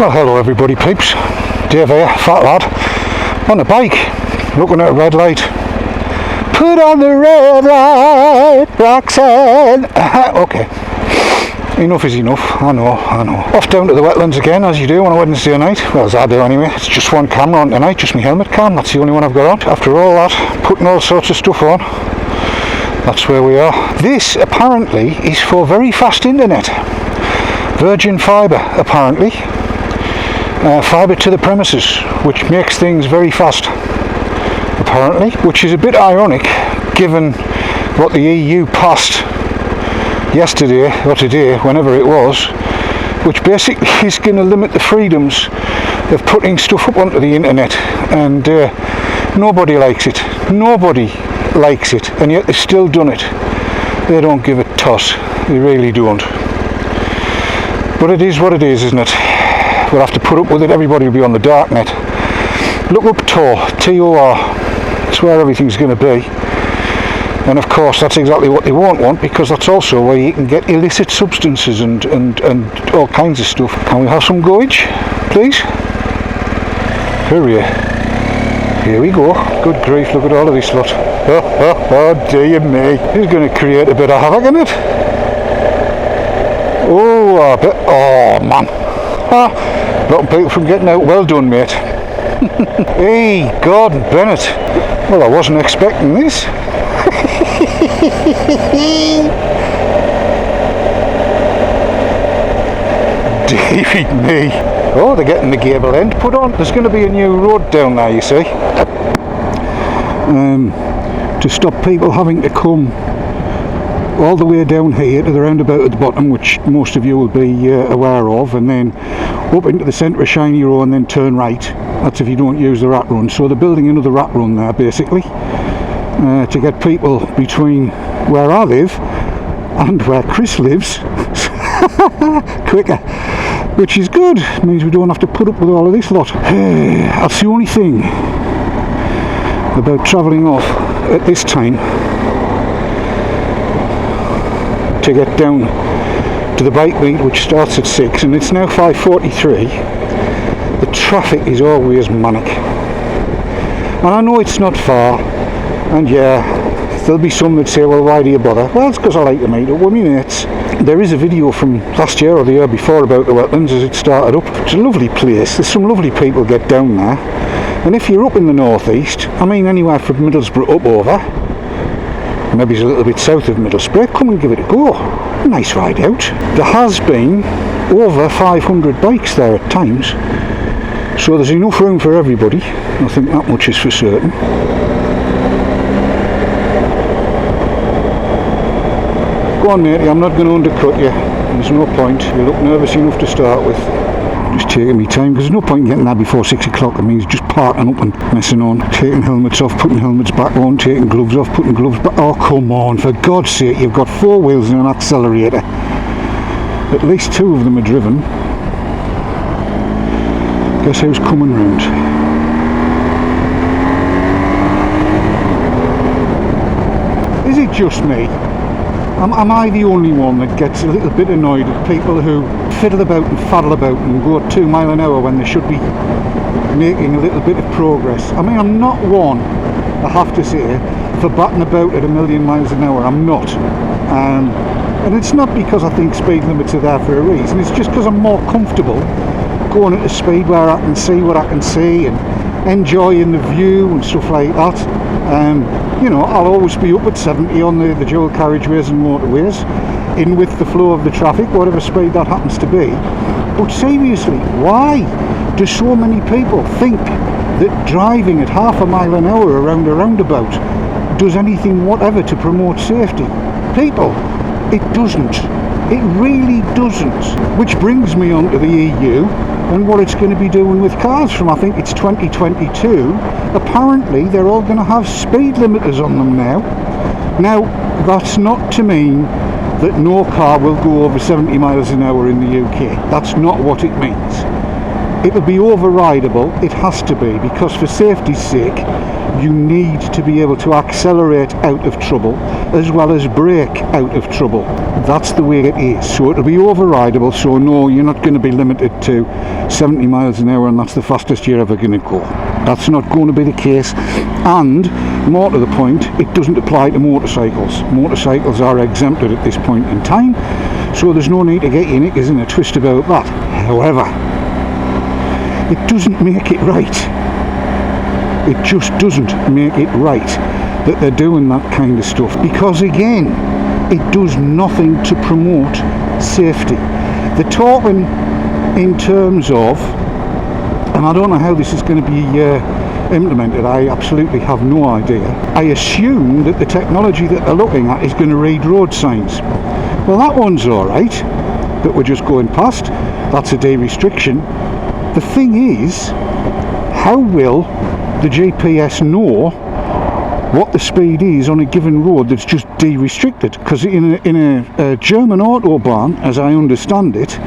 Well, hello everybody peeps, Dave here, fat lad, on a bike, looking at a red light. Put on the red light, Roxanne. Okay, enough is enough, I know. Off down to the wetlands again, as you do on a Wednesday night. Well, as I do anyway. It's just one camera on tonight, just my helmet cam, that's the only one I've got on. After all that, putting all sorts of stuff on, that's where we are. This apparently is for very fast internet. Virgin fibre, apparently. Fibre to the premises, which makes things very fast, apparently, which is a bit ironic given what the EU passed yesterday or today, whenever it was, which basically is going to limit the freedoms of putting stuff up onto the internet, and nobody likes it, and yet they've still done it. They don't give a toss, they really don't. But it is what it is, isn't it? We'll have to put up with it. Everybody will be on the dark net. Look up Tor, T-O-R. That's where everything's going to be. And of course that's exactly what they won't want, because that's also where you can get illicit substances and all kinds of stuff. Can we have some goage, please? Hurry. Here we go. Good grief, look at all of this lot. Oh dear me. This is going to create a bit of havoc, isn't it? Oh, a bit. Oh man. Blocking people from getting out. Well done, mate. Hey, Gordon Bennett. Well, I wasn't expecting this. David me. Oh, they're getting the gable end put on. There's going to be a new road down there, you see. To stop people having to come all the way down here to the roundabout at the bottom, which most of you will be aware of, and then up into the centre of Shiny Row and then turn right. That's if you don't use the rat run. So they're building another rat run there basically, to get people between where I live and where Chris lives quicker, which is good. It means we don't have to put up with all of this lot. That's the only thing about travelling off at this time to get down to the bike meet, which starts at 6 and it's now 5:43. The traffic is always manic, and I know it's not far, and yeah, there'll be some that say, well, why do you bother? Well, it's because I like to meet up with my mates. There is a video from last year or the year before about the wetlands as it started up. It's a lovely place, there's some lovely people get down there, and if you're up in the northeast, I mean anywhere from Middlesbrough up over, maybe it's a little bit south of Middlesbrough, come and give it a go. Nice ride out. There has been over 500 bikes there at times, so there's enough room for everybody. I think that much is for certain. Go on matey, I'm not going to undercut you. There's no point. You look nervous enough to start with. Just taking me time, because there's no point in getting there before 6 o'clock. It means just parking up and messing on, taking helmets off, putting helmets back on, taking gloves off, putting gloves back. Oh come on, for God's sake, you've got 4 wheels and an accelerator. At least 2 of them are driven. Guess who's coming round? Is it just me? Am I the only one that gets a little bit annoyed at people who fiddle about and faddle about and go at 2 miles an hour when they should be making a little bit of progress? I mean, I'm not one, I have to say, for batting about at 1,000,000 miles an hour. I'm not. And it's not because I think speed limits are there for a reason. It's just because I'm more comfortable going at a speed where I can see what I can see and enjoying the view and stuff like that. You know, I'll always be up at 70 on the dual carriageways and motorways, in with the flow of the traffic, whatever speed that happens to be. But seriously, why do so many people think that driving at half a mile an hour around a roundabout does anything whatever to promote safety? People, it doesn't. It really doesn't. Which brings me on to the EU and what it's going to be doing with cars from, I think it's 2022. Apparently they're all going to have speed limiters on them now. Now, that's not to mean that no car will go over 70 miles an hour in the UK. That's not what it means. It'll be overrideable, it has to be, because for safety's sake, you need to be able to accelerate out of trouble as well as brake out of trouble. That's the way it is. So it'll be overrideable, so no, you're not going to be limited to 70 miles an hour and that's the fastest you're ever going to go. That's not going to be the case, and more to the point, it doesn't apply to motorcycles. Motorcycles are exempted at this point in time, so there's no need to get your knickers in a twist about that. However, it doesn't make it right. It just doesn't make it right that they're doing that kind of stuff, because again, it does nothing to promote safety. They're talking in terms of, and I don't know how this is going to be implemented, I absolutely have no idea. I assume that the technology that they're looking at is going to read road signs. Well, that one's alright, that we're just going past. That's a day restriction. The thing is, how will the GPS know what the speed is on a given road that's just de-restricted? Because in a German autobahn, as I understand it,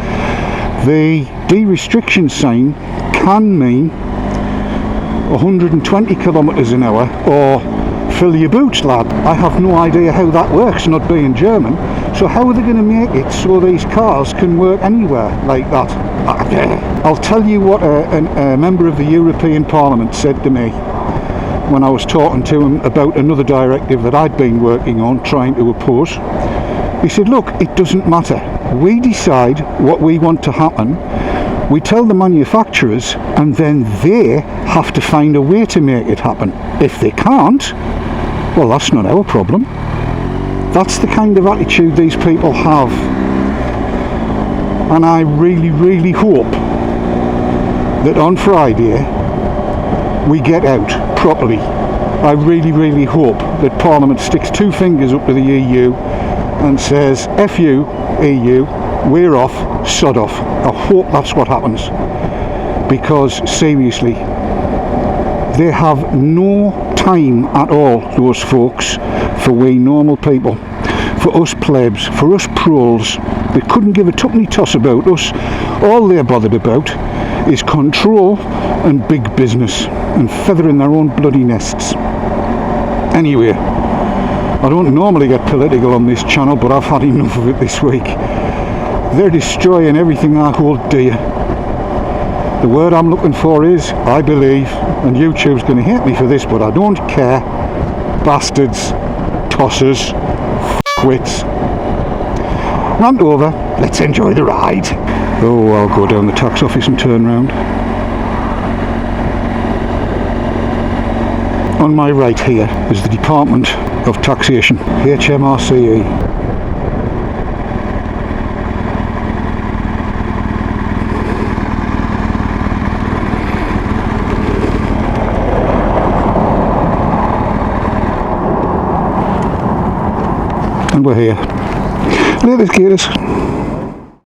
the de-restriction sign can mean 120 kilometres an hour or fill your boots, lad. I have no idea how that works, not being German. So how are they going to make it so these cars can work anywhere like that? I'll tell you what a member of the European Parliament said to me when I was talking to him about another directive that I'd been working on, trying to oppose. He said, look, it doesn't matter. We decide what we want to happen. We tell the manufacturers, and then they have to find a way to make it happen. If they can't, well, that's not our problem. That's the kind of attitude these people have. And I really, really hope that on Friday we get out properly. I really, really hope that Parliament sticks two fingers up to the EU and says, F you, EU, we're off, sod off. I hope that's what happens, because seriously, they have no time at all, those folks, for we normal people, for us plebs, for us proles. They couldn't give a tuppenny toss about us. All they're bothered about is control and big business and feathering their own bloody nests. Anyway, I don't normally get political on this channel, but I've had enough of it this week. They're destroying everything I hold dear. The word I'm looking for is, I believe, and YouTube's going to hate me for this, but I don't care. Bastards, tossers, f***wits. Rant over, let's enjoy the ride. Oh, I'll go down the tax office and turn round. On my right here is the Department of Taxation, HMRCE. And we're here. Latest gators.